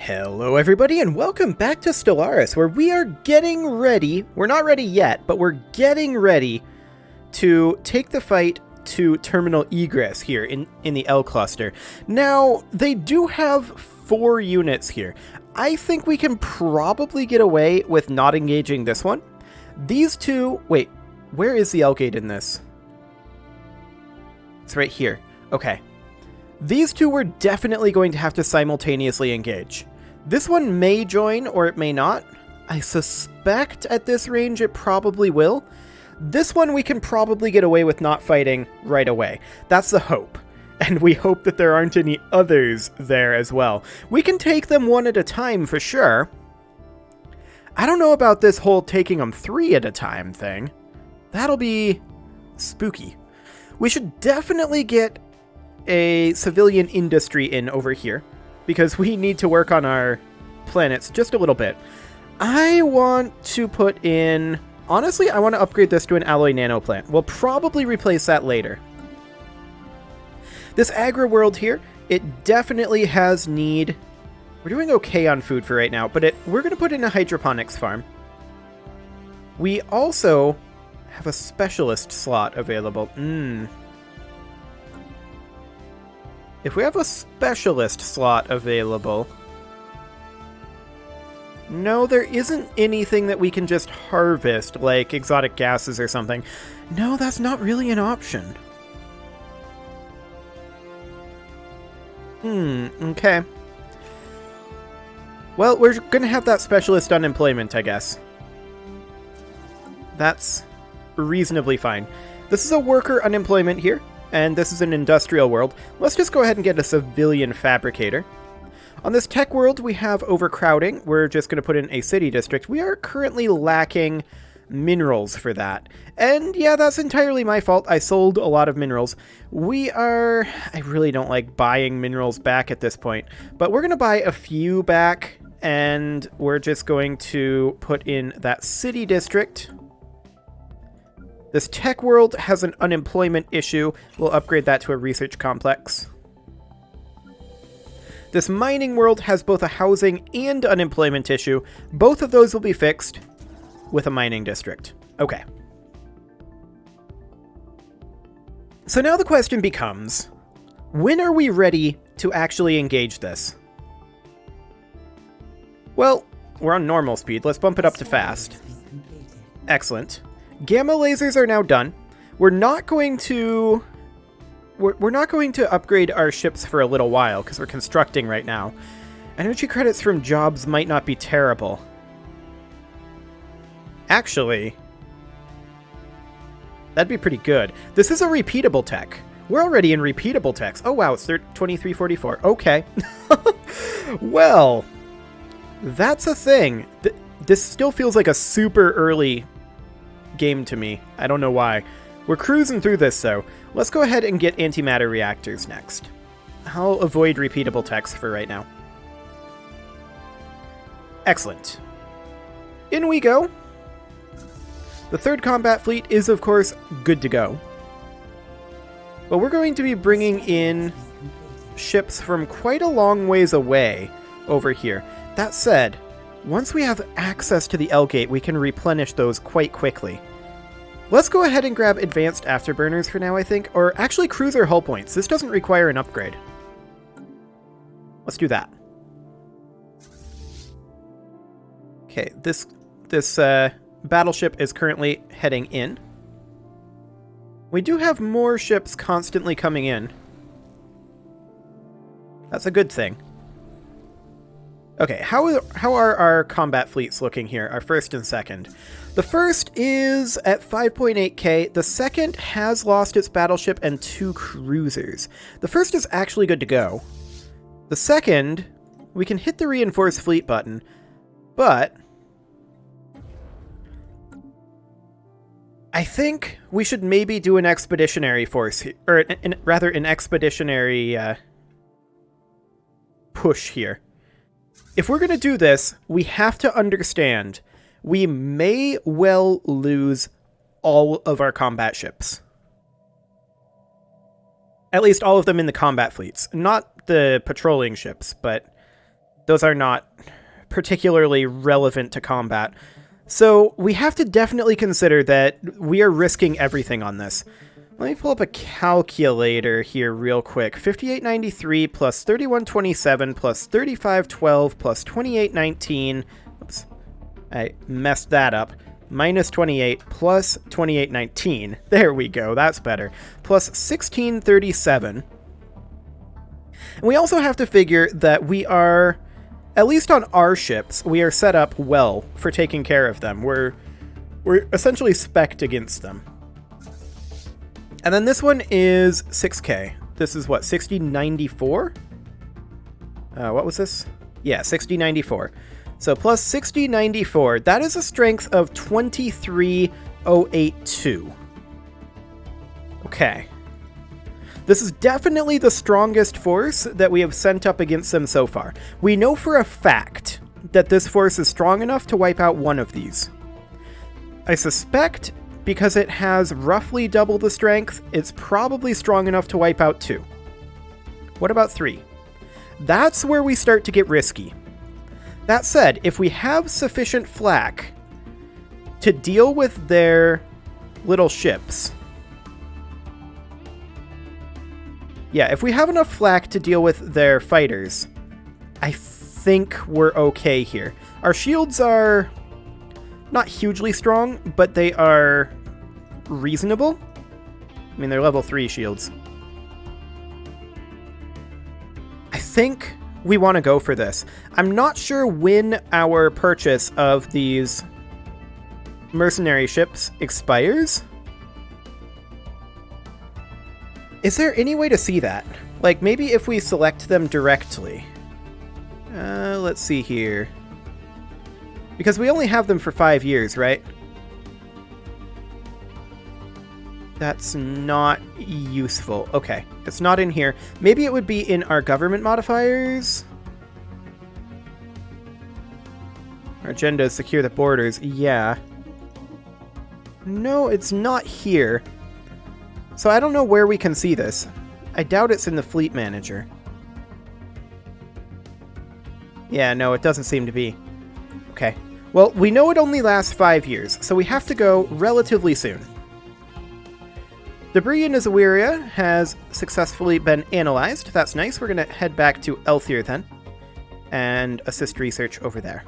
Hello everybody and welcome back to Stellaris, where we are getting ready, we're not ready yet, but we're getting ready to take the fight to Terminal Egress here in the L cluster. Now, they do have 4 units here. I think we can probably get away with not engaging this one. These two, wait, where is the L gate in this? It's right here. Okay. These two we're definitely going to have to simultaneously engage. This one may join or it may not. I suspect at this range it probably will. This one we can probably get away with not fighting right away. That's the hope. And we hope that there aren't any others there as well. We can take them one at a time for sure. I don't know about this whole taking them 3 at a time thing. That'll be spooky. We should definitely get a civilian industry in over here, because we need to work on our planets just a little bit. I want to put in... Honestly, I want to upgrade this to an alloy nano plant. We'll probably replace that later. This agri world here, it definitely has need... We're doing okay on food for right now, but we're going to put in a hydroponics farm. We also have a specialist slot available. If we have a specialist slot available... No, there isn't anything that we can just harvest, like exotic gases or something. No, that's not really an option. Okay. Well, we're gonna have that specialist unemployment, I guess. That's reasonably fine. This is a worker unemployment here, and this is an industrial world. Let's just go ahead and get a civilian fabricator. On this tech world, we have overcrowding. We're just going to put in a city district. We are currently lacking minerals for that. And yeah, that's entirely my fault. I sold a lot of minerals. I really don't like buying minerals back at this point, but we're going to buy a few back, and we're just going to put in that city district. This tech world has an unemployment issue. We'll upgrade that to a research complex. This mining world has both a housing and unemployment issue. Both of those will be fixed with a mining district. Okay. So now the question becomes, when are we ready to actually engage this? Well, we're on normal speed. Let's bump it up to fast. Excellent. Gamma lasers are now done. We're not going to upgrade our ships for a little while, because we're constructing right now. Energy credits from jobs might not be terrible. Actually, that'd be pretty good. This is a repeatable tech. We're already in repeatable techs. Oh wow, it's 2344. Okay. Well, that's a thing. This still feels like a super early game to me. I don't know why. We're cruising through this, though. Let's go ahead and get antimatter reactors next. I'll avoid repeatable techs for right now. Excellent. In we go. The 3rd combat fleet is, of course, good to go. But we're going to be bringing in ships from quite a long ways away over here. That said, once we have access to the L gate, we can replenish those quite quickly. Let's go ahead and grab advanced afterburners for now, I think. Or actually cruiser hull points. This doesn't require an upgrade. Let's do that. Okay, this battleship is currently heading in. We do have more ships constantly coming in. That's a good thing. Okay, how are our combat fleets looking here, our 1st and 2nd? The 1st is at 5.8k, the 2nd has lost its battleship and 2 cruisers. The 1st is actually good to go. The 2nd, we can hit the reinforce fleet button, but I think we should maybe do an expeditionary force, or rather an expeditionary push here. If we're going to do this, we have to understand we may well lose all of our combat ships. At least all of them in the combat fleets. Not the patrolling ships, but Those are not particularly relevant to combat. So we have to definitely consider that we are risking everything on this. Let me pull up a calculator here real quick. 5893 plus 3127 plus 3512 plus 2819. Oops, I messed that up. Minus 28 plus 2819. There we go, that's better. Plus 1637. And we also have to figure that we are, at least on our ships, we are set up well for taking care of them. We're essentially spec'd against them. And then this one is 6k. This is what, 6094? What was this? Yeah, 6094. So plus 6094, that is a strength of 23082. Okay. This is definitely the strongest force that we have sent up against them so far. We know for a fact that this force is strong enough to wipe out one of these. I suspect, because it has roughly double the strength, it's probably strong enough to wipe out 2. What about 3? That's where we start to get risky. That said, if we have sufficient flak to deal with their little ships... Yeah, if we have enough flak to deal with their fighters, I think we're okay here. Our shields are not hugely strong, but they are reasonable. I mean, they're level 3 shields. I think we want to go for this. I'm not sure when our purchase of these mercenary ships expires. Is there any way to see that? Like, maybe if we select them directly. Let's see here. Because we only have them for 5 years, right? That's not useful. Okay, it's not in here. Maybe it would be in our government modifiers? Our agenda is secure the borders. Yeah. No, it's not here. So I don't know where we can see this. I doubt it's in the fleet manager. Yeah, no, it doesn't seem to be. Okay. Well, we know it only lasts 5 years, so we have to go relatively soon. Debris in Azawiria has successfully been analyzed. That's nice. We're going to head back to Elthier then and assist research over there.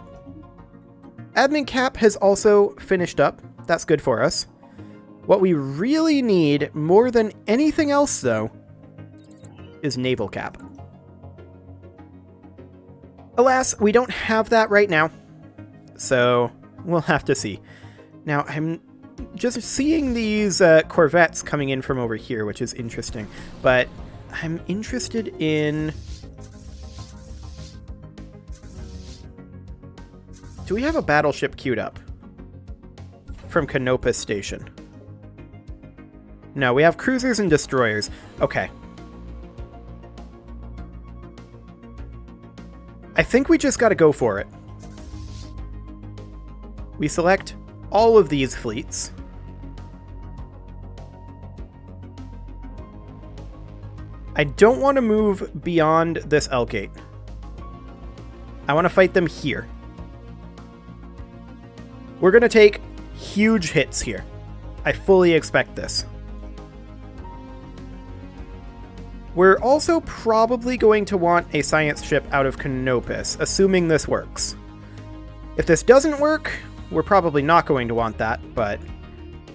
Admin cap has also finished up. That's good for us. What we really need, more than anything else, though, is naval cap. Alas, we don't have that right now, so we'll have to see. Now, I'm just seeing these corvettes coming in from over here, which is interesting, but I'm interested in... Do we have a battleship queued up from Canopus Station? No, we have cruisers and destroyers. Okay. I think we just gotta go for it. We select all of these fleets. I don't want to move beyond this L gate. I want to fight them here. We're gonna take huge hits here. I fully expect this. We're also probably going to want a science ship out of Canopus, assuming this works. If this doesn't work, we're probably not going to want that, but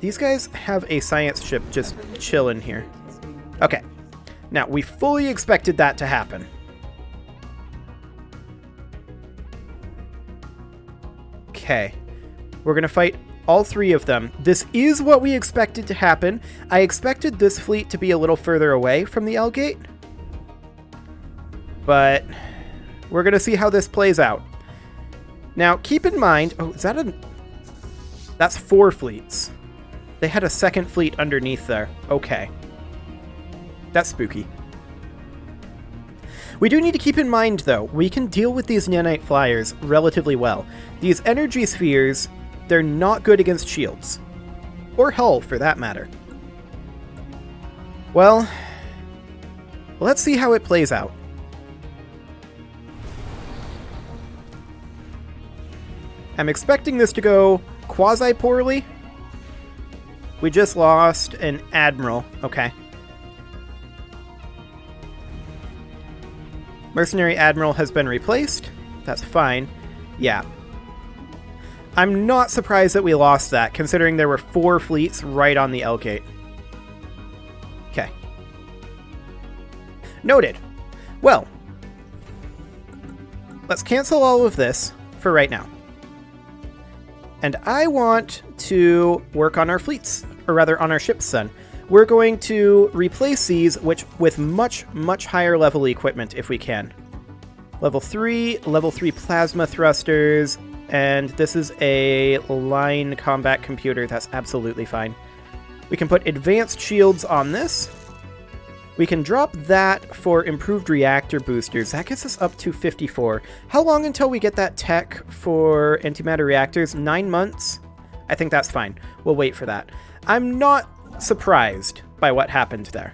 these guys have a science ship just chilling here. Okay, now we fully expected that to happen. Okay, we're gonna fight all 3 of them. This is what we expected to happen. I expected this fleet to be a little further away from the L gate, but we're gonna see how this plays out. Now, keep in mind... Oh, is that a... That's 4 fleets. They had a second fleet underneath there. Okay. That's spooky. We do need to keep in mind, though, we can deal with these nanite flyers relatively well. These energy spheres, they're not good against shields. Or hull, for that matter. Well, let's see how it plays out. I'm expecting this to go quasi-poorly. We just lost an admiral. Okay. Mercenary admiral has been replaced. That's fine. Yeah. I'm not surprised that we lost that, considering there were 4 fleets right on the L gate. Okay. Noted. Well, let's cancel all of this for right now. And I want to work on our fleets, or rather on our ships then. We're going to replace these with much, much higher level equipment if we can. Level 3 plasma thrusters, and this is a line combat computer. That's absolutely fine. We can put advanced shields on this. We can drop that for improved reactor boosters. That gets us up to 54. How long until we get that tech for antimatter reactors? 9 months? I think that's fine. We'll wait for that. I'm not surprised by what happened there.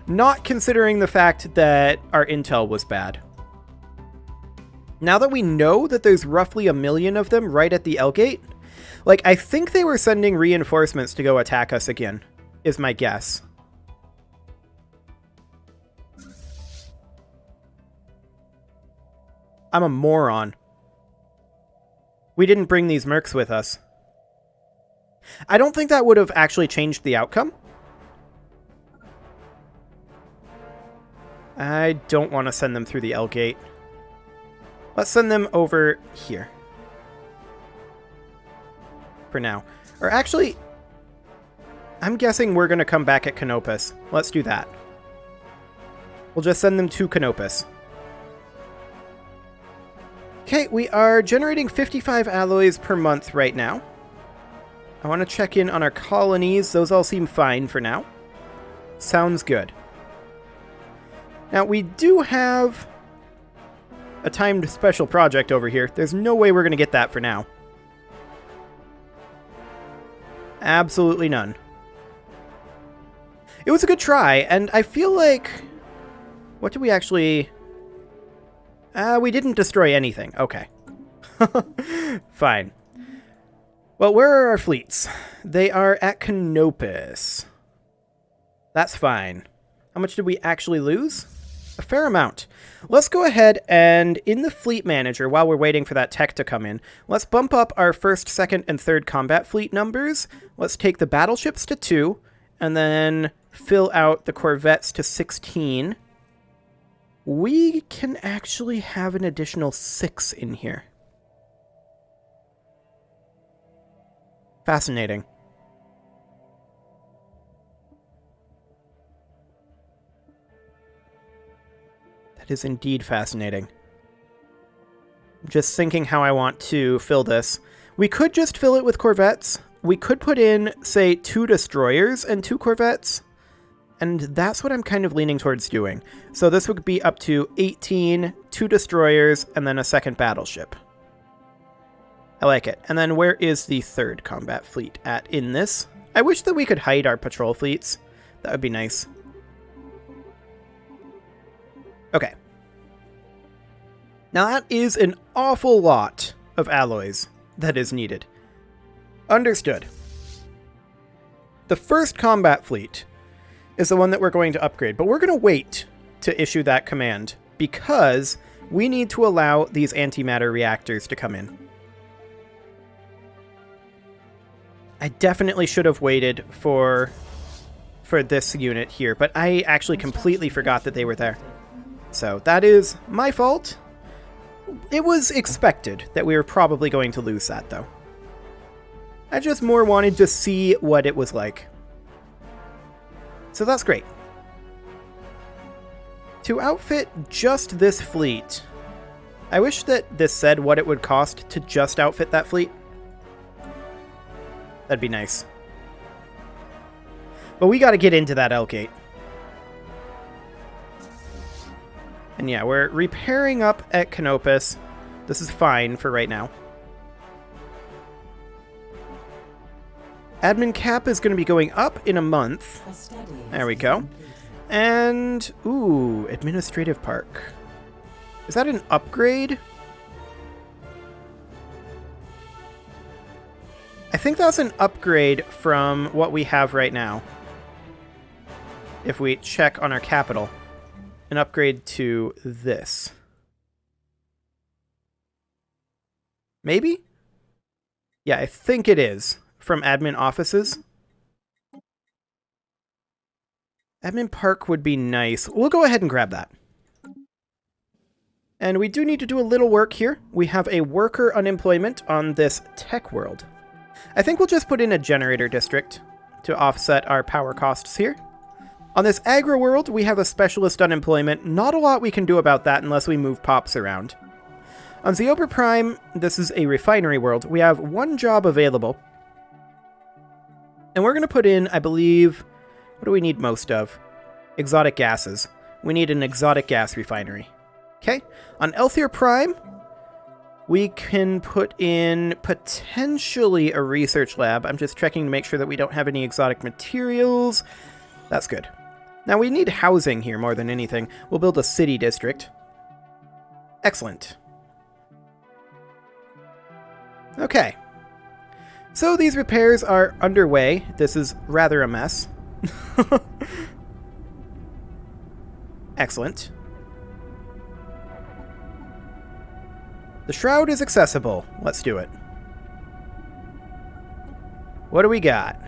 Not considering the fact that our intel was bad. Now that we know that there's roughly 1 million of them right at the L gate, like, I think they were sending reinforcements to go attack us again, is my guess. I'm a moron. We didn't bring these mercs with us. I don't think that would have actually changed the outcome. I don't want to send them through the L gate. Let's send them over here. For now. Or actually, I'm guessing we're going to come back at Canopus. Let's do that. We'll just send them to Canopus. Okay, we are generating 55 alloys per month right now. I want to check in on our colonies. Those all seem fine for now. Sounds good. Now, we do have a timed special project over here. There's no way we're going to get that for now. Absolutely none. It was a good try, and I feel like... What did we actually... we didn't destroy anything. Okay. Fine. Well, where are our fleets? They are at Canopus. That's fine. How much did we actually lose? A fair amount. Let's go ahead and, in the fleet manager, while we're waiting for that tech to come in, let's bump up our 1st, 2nd, and 3rd combat fleet numbers. Let's take the battleships to 2, and then fill out the corvettes to 16. We can actually have an additional 6 in here. Fascinating. That is indeed fascinating. I'm just thinking how I want to fill this. We could just fill it with corvettes. We could put in, say, 2 destroyers and 2 corvettes. And that's what I'm kind of leaning towards doing. So this would be up to 18, 2 destroyers, and then a 2nd battleship. I like it. And then where is the 3rd combat fleet at in this? I wish that we could hide our patrol fleets. That would be nice. Okay. Now that is an awful lot of alloys that is needed. Understood. The 1st combat fleet is the one that we're going to upgrade, but we're going to wait to issue that command because we need to allow these antimatter reactors to come in. I definitely should have waited for this unit here, but I actually completely forgot that they were there. So that is my fault. It was expected that we were probably going to lose that, though. I just more wanted to see what it was like. So that's great. To outfit just this fleet, I wish that this said what it would cost to just outfit that fleet. That'd be nice. But we got to get into that L gate. And yeah, we're repairing up at Canopus. This is fine for right now. Admin cap is going to be going up in a month. There we go. And, ooh, administrative park. Is that an upgrade? I think that's an upgrade from what we have right now. If we check on our capital, an upgrade to this. Maybe? Yeah, I think it is. From admin offices. Admin park would be nice. We'll go ahead and grab that. And we do need to do a little work here. We have a worker unemployment on this tech world. I think we'll just put in a generator district to offset our power costs here. On this agro world, we have a specialist unemployment. Not a lot we can do about that unless we move pops around. On Zeober Prime, this is a refinery world. We have one job available. And we're going to put in, I believe, what do we need most of? Exotic gases. We need an exotic gas refinery. Okay. On Elthier Prime, we can put in potentially a research lab. I'm just checking to make sure that we don't have any exotic materials. That's good. Now we need housing here more than anything. We'll build a city district. Excellent. Okay. So these repairs are underway. This is rather a mess. Excellent. The shroud is accessible. Let's do it. What do we got?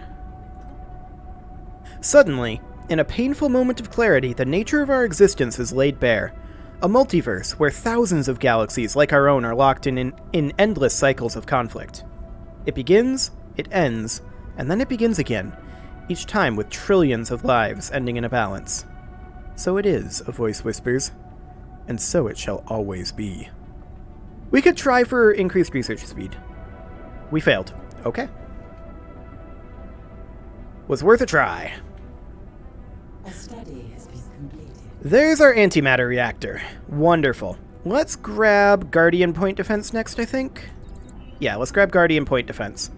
Suddenly, in a painful moment of clarity, the nature of our existence is laid bare. A multiverse where thousands of galaxies like our own are locked in endless cycles of conflict. It begins, it ends, and then it begins again, each time with trillions of lives ending in a balance. So it is, a voice whispers, and so it shall always be. We could try for increased research speed. We failed. Okay. Was worth a try. A study has been completed. There's our antimatter reactor. Wonderful. Let's grab Guardian Point Defense next, I think. Yeah, let's grab Guardian Point Defense.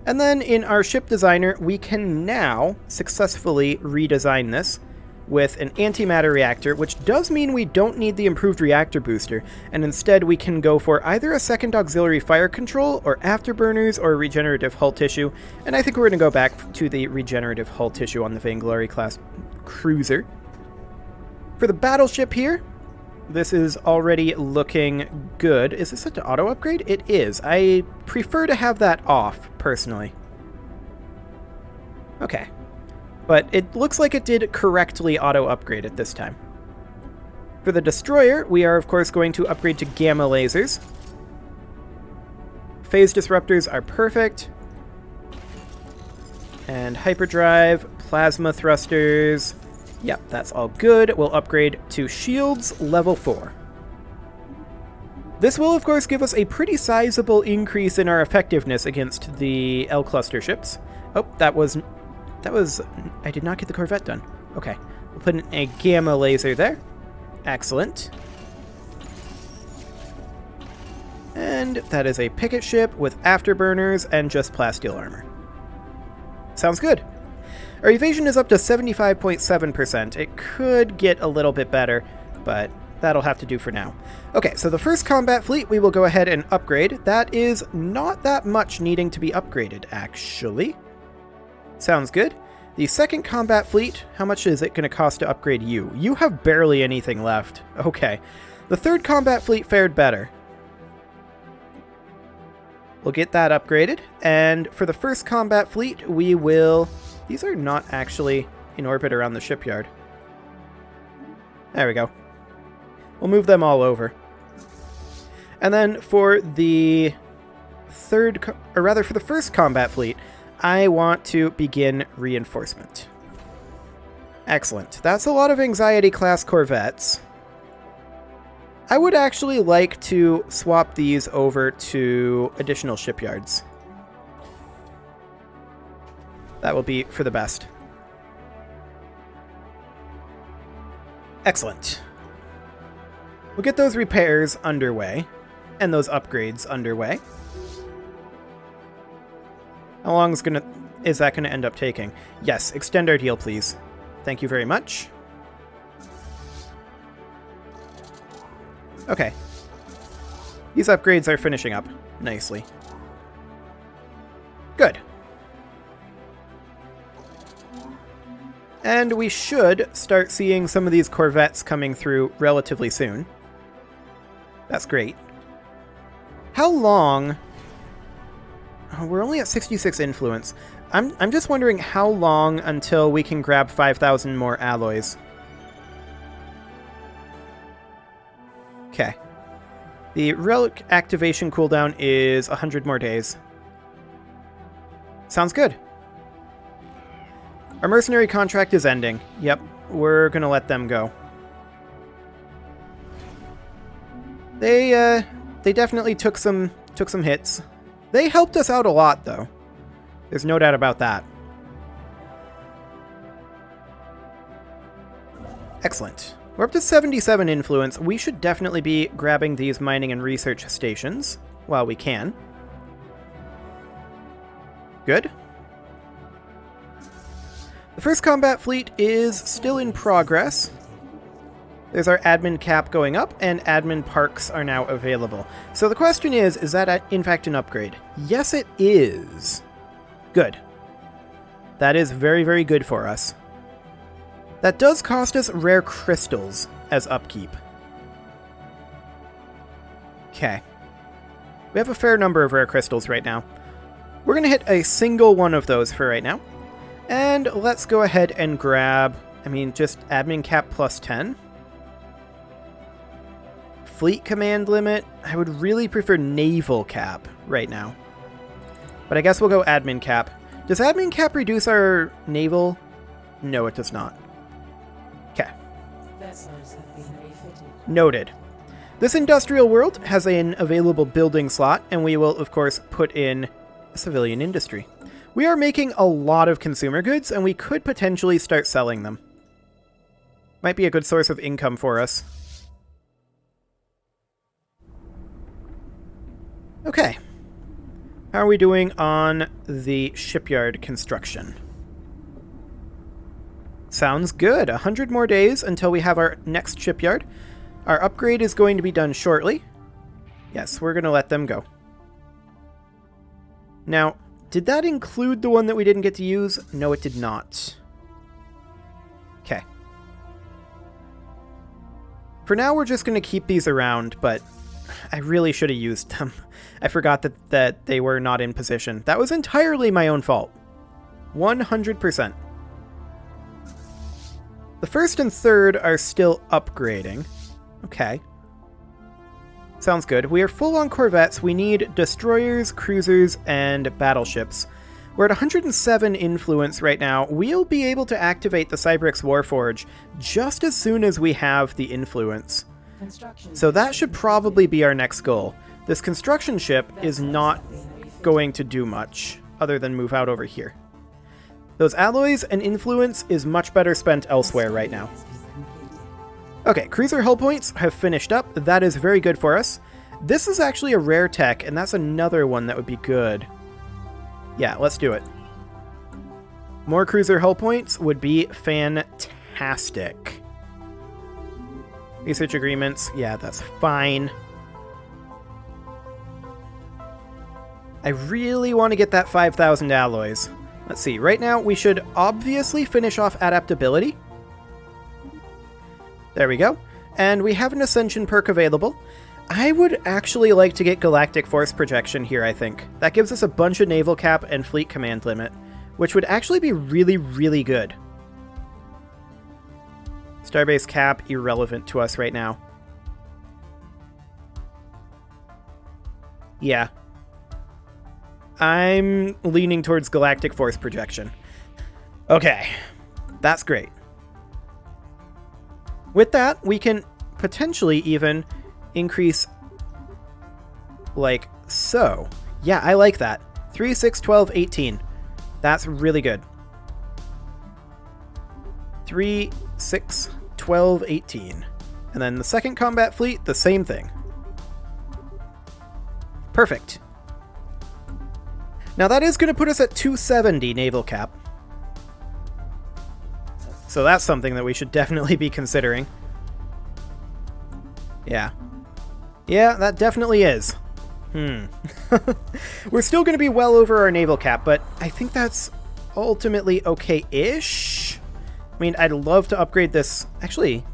And then in our ship designer, we can now successfully redesign this with an antimatter reactor, which does mean we don't need the improved reactor booster, and instead we can go for either a second auxiliary fire control, or afterburners, or regenerative hull tissue, and I think we're going to go back to the regenerative hull tissue on the Vainglory class cruiser. For the battleship here, this is already looking good. Is this set to auto upgrade? It is. I prefer to have that off, personally. Okay. But it looks like it did correctly auto-upgrade at this time. For the destroyer, we are of course going to upgrade to gamma lasers. Phase disruptors are perfect. And hyperdrive, plasma thrusters. Yep, that's all good. We'll upgrade to shields level 4. This will of course give us a pretty sizable increase in our effectiveness against the L-cluster ships. Oh, that was... I did not get the Corvette done. Okay. We'll put in a gamma laser there. Excellent. And that is a picket ship with afterburners and just plasteel armor. Sounds good. Our evasion is up to 75.7%. It could get a little bit better, but that'll have to do for now. Okay, so the first combat fleet we will go ahead and upgrade. That is not that much needing to be upgraded, actually. Sounds good. The second combat fleet, how much is it going to cost to upgrade you? You have barely anything left. Okay. The third combat fleet fared better. We'll get that upgraded. And for the first combat fleet, we will... These are not actually in orbit around the shipyard. There we go. We'll move them all over. And then for the for the first combat fleet, I want to begin reinforcement. Excellent. That's a lot of anxiety-class corvettes. I would actually like to swap these over to additional shipyards. That will be for the best. Excellent. We'll get those repairs underway, and those upgrades underway. How long is that gonna end up taking? Yes, extend our deal, please. Thank you very much. Okay. These upgrades are finishing up nicely. Good. And we should start seeing some of these corvettes coming through relatively soon. That's great. How long... Oh, we're only at 66 influence. I'm just wondering how long until we can grab 5,000 more alloys. Okay. The relic activation cooldown is 100 more days. Sounds good. Our mercenary contract is ending. Yep, we're gonna let them go. They definitely took some hits. They helped us out a lot, though. There's no doubt about that. Excellent. We're up to 77 influence. We should definitely be grabbing these mining and research stations while we can. Good. The first combat fleet is still in progress. There's our admin cap going up, and admin parks are now available. So the question is that in fact an upgrade? Yes, it is. Good. That is very, very good for us. That does cost us rare crystals as upkeep. Okay. We have a fair number of rare crystals right now. We're going to hit a single one of those for right now. And let's go ahead and grab, just admin cap plus 10. Fleet command limit. I would really prefer naval cap right now. But I guess we'll go admin cap. Does admin cap reduce our naval? No, it does not. Okay. Noted. This industrial world has an available building slot, and we will, of course, put in civilian industry. We are making a lot of consumer goods, and we could potentially start selling them. Might be a good source of income for us. Okay. How are we doing on the shipyard construction? Sounds good. 100 more days until we have our next shipyard. Our upgrade is going to be done shortly. Yes, we're going to let them go. Now, did that include the one that we didn't get to use? No, it did not. Okay. For now, we're just going to keep these around, but I really should have used them. I forgot that they were not in position. That was entirely my own fault. 100%. The first and third are still upgrading. Okay. Sounds good. We are full on corvettes. We need destroyers, cruisers, and battleships. We're at 107 influence right now. We'll be able to activate the Cybrix Warforge just as soon as we have the influence. So that should probably be our next goal. This construction ship is not going to do much other than move out over here. Those alloys and influence is much better spent elsewhere right now. Okay, cruiser hull points have finished up. That is very good for us. This is actually a rare tech, and that's another one that would be good. Yeah, let's do it. More cruiser hull points would be fantastic. Research agreements, yeah, that's fine. I really want to get that 5,000 alloys. Let's see, right now we should obviously finish off adaptability. There we go. And we have an Ascension perk available. I would actually like to get Galactic Force Projection here, I think. That gives us a bunch of naval cap and fleet command limit, which would actually be really, really good. Starbase cap, irrelevant to us right now. Yeah. I'm leaning towards Galactic Force Projection. Okay. That's great. With that, we can potentially even increase like so. Yeah, I like that. 3, 6, 12, 18. That's really good. 3, 6, 12, 18. And then the second combat fleet, the same thing. Perfect. Now that is going to put us at 270 naval cap. So that's something that we should definitely be considering. Yeah. Yeah, that definitely is. We're still going to be well over our naval cap, but I think that's ultimately okay-ish. I mean, I'd love to upgrade this. Actually,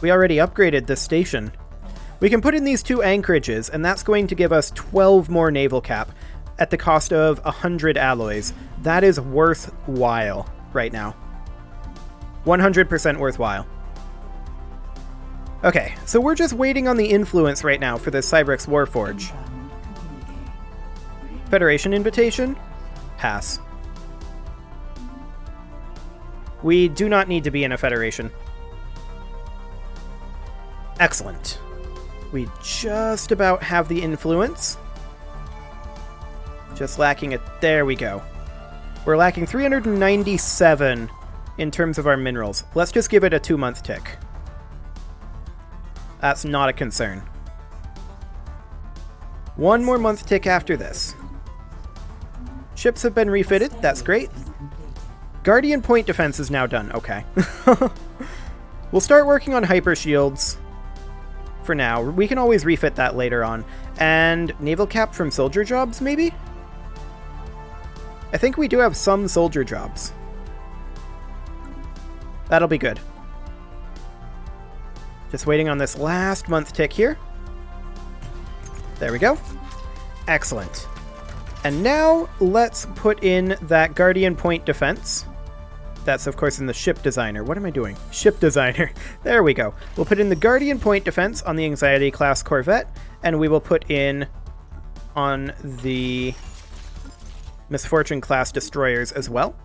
we already upgraded this station. We can put in these 2 anchorages, and that's going to give us 12 more naval cap at the cost of 100 alloys. That is worthwhile right now. 100% worthwhile. Okay, so we're just waiting on the influence right now for the Cybrex Warforge. Federation invitation? Pass. We do not need to be in a Federation. Excellent. We just about have the influence. Just lacking it. There we go. We're lacking 397 in terms of our minerals. Let's just give it a 2-month tick. That's not a concern. 1 more month tick after this. Ships have been refitted. That's great. Guardian point defense is now done. Okay. We'll start working on hyper shields for now. We can always refit that later on. And naval cap from soldier jobs, maybe? I think we do have some soldier jobs. That'll be good. Just waiting on this last month tick here. There we go. Excellent. And now let's put in that Guardian Point defense. That's, of course, in the ship designer. What am I doing? Ship designer. There we go. We'll put in the Guardian Point defense on the Anxiety class corvette, and we will put in on the Misfortune class destroyers as well.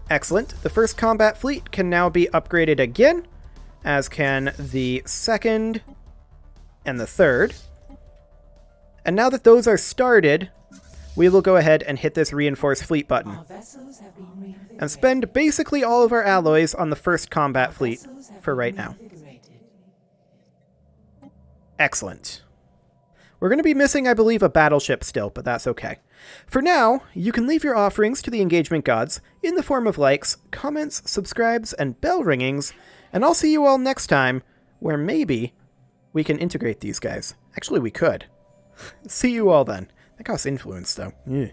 Excellent. The first combat fleet can now be upgraded again, as can the second and the third. And now that those are started, we will go ahead and hit this reinforce fleet button and spend basically all of our alloys on the first combat fleet for right now. Excellent. We're going to be missing, I believe, a battleship still, but that's okay. For now, you can leave your offerings to the engagement gods in the form of likes, comments, subscribes, and bell ringings, and I'll see you all next time, where maybe we can integrate these guys. Actually, we could. See you all then. That costs influence, though. Yeah.